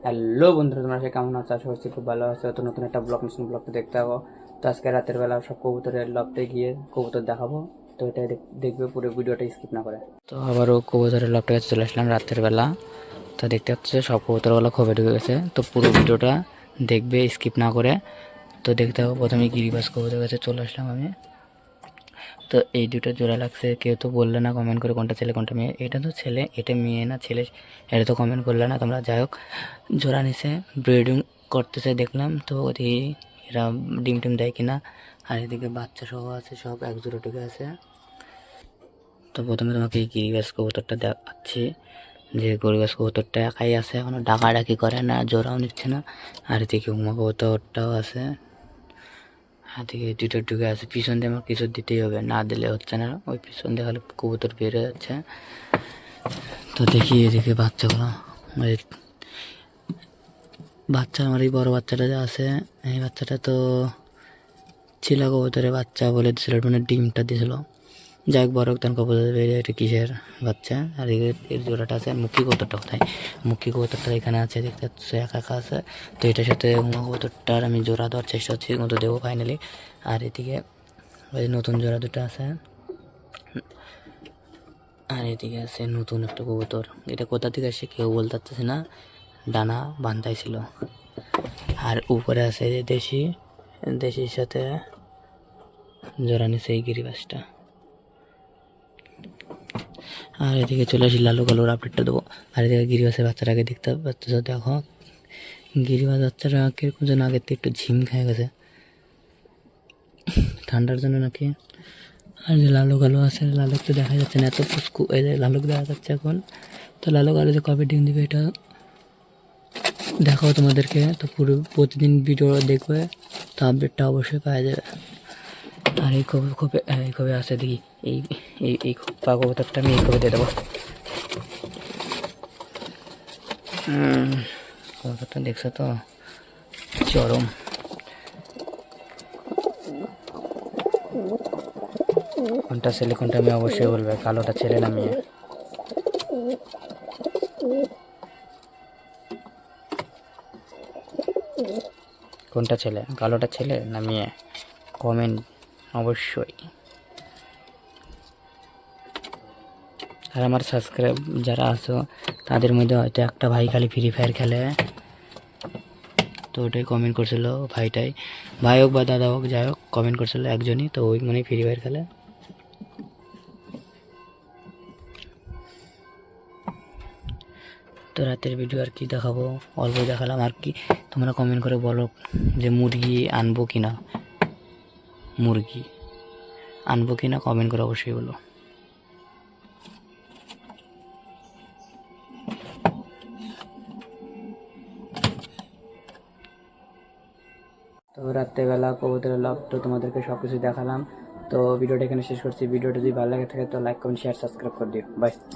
Hello বন্ধুরা, তোমরা সে কেমন আছো? আশা করছি খুব ভালো আছো। তো নতুন একটা ব্লগটা দেখতে পাবো। তো আজকে রাতের বেলা সব কবুতরের লফটে গিয়ে কবুতর দেখাবো। তো এটা দেখবে পুরো ভিডিওটা স্কিপ না করে। তো আবারও কবুতরের লফটে কাছে চলে আসলাম রাতের বেলা। তো দেখতে পাচ্ছ সব কবুতরগুলো খোপে ঢুকে গেছে। তো পুরো ভিডিওটা দেখবে স্কিপ না করে। তো দেখতে পাবো প্রথমে গিরিবাজ কবুতরের কাছে চলে আসলাম আমি। তো এই দুটো জোড়া লাগছে, কেউ তো বললে না কমেন্ট করে কোনটা ছেলে কোনটা মেয়ে। এটা তো ছেলে, এটা মেয়ে না ছেলে, এটা তো কমেন্ট করলে না তোমরা। যাই হোক, জোড়া নিছে, ব্রিডিং করতেছে দেখলাম। তো ওদিকে এরা ডিম টিম দেয় কিনা। আর এদিকে বাচ্চা সহ আছে, সব এক জোড়া টিকে আছে। তো প্রথমে তোমাকে এই গিরিবাজ কবুতরটা দেখাচ্ছি, যে গিরিবাজ কবুতরটা একাই আছে, এখনো ডাকাডাকি করে না, জোড়াও নিচ্ছে না। আর এদিকে উমা কবুতরটাও আছে, এদিকে দুটো ঢুকে আছে। পিছন দিয়ে আমার কিছু দিতেই হবে, না দিলে হচ্ছে না। ওই পিছন দিয়ে খালি কবুতর বেড়ে যাচ্ছে। তো দেখি এদিকে বাচ্চাগুলো, ওই বাচ্চা আমার এই বড় বাচ্চাটা যা আছে, এই বাচ্চাটা তো চিলা কবুতরের বাচ্চা বলে দিয়েছিল, মানে ডিমটা দিয়েছিল। যাই হোক, বড় তখন কবুতর বেরিয়ে এটা কিসের বাচ্চা। আর এর জোড়াটা আছে। আর মুখী কবুতরটা কোথায়? মুখী কবুতরটা এখানে আছে, দেখতে পাচ্ছ একা একা আছে। তো এটার সাথে উমা কবুতরটার আমি জোড়া দেওয়ার চেষ্টা করছি, মতো দেবো ফাইনালি। আর এদিকে ওই নতুন জোড়া দুটো আছে। আর এদিকে আছে নতুন একটা কবুতর, এটা কোথা থেকে আসে কেউ বলতে পারতেছে না, ডানা বান্ধাই ছিল। আর উপরে আছে যে দেশির সাথে জোড়া নিছে এই গিরিবাসটা। আর এদিকে চলে আসি লালু কালোর আপডেটটা দেবো। আর এদিকে গিরিবাসের বাচ্চাটাকে দেখতে পাচ্ছ, দেখো গিরিবাস বাচ্চাটা কিরকম যেন আগের থেকে একটু ঝিম খেয়ে গেছে, ঠান্ডার জন্য নাকি। আর যে লালু কালো আছে, লালুক তো দেখা যাচ্ছে না, এত পুষ্কু। এই যে লালুক দেখা যাচ্ছে এখন। তো লালু কালো যে কবে ডিম দিবে এটা দেখাও তোমাদেরকে। তো পুরো প্রতিদিন ভিডিও দেখবে, তো আপডেটটা অবশ্যই পাওয়া যাবে। আর এই কবে আসে দেখি, এই এই এই খোপা কবুতরটা আমি এই কবে দিয়ে দেবো। কবুতরটা দেখছো তো, চরম। কোনটা ছেলে কোনটা মেয়ে অবশ্যই বলবে, কালোটা ছেলে না মেয়ে। কোনটা ছেলে, কালোটা ছেলে না মেয়ে, কমেন্ট অবশ্যই। আর আমার সাবস্ক্রাইব যারা আছো তাদের মধ্যে হয়তো একটা ভাই খালি ফ্রি ফায়ার খেলে। তো ওটাই কমেন্ট করছিল ভাইটাই, ভাই হোক বা দাদা হোক, যাই হোক কমেন্ট করছিল একজনই। তো ওই মানে ফ্রি ফায়ার খেলে। তো রাতের ভিডিও আর কি দেখাবো, অল্প দেখালাম আর কি। তোমরা কমেন্ট করে বলো যে মুরগি আনবো কিনা, মুরগি আনবো কিনা কমেন্ট করে অবশ্যই বলো। তো রাত্রেবেলা কবুতরের লাভ তো তোমাদেরকে সব কিছু দেখালাম। তো ভিডিওটা এখানে শেষ করছি। ভিডিওটা যদি ভালো লাগে থাকে তো লাইক কমেন্ট শেয়ার সাবস্ক্রাইব করে দিও। বাই।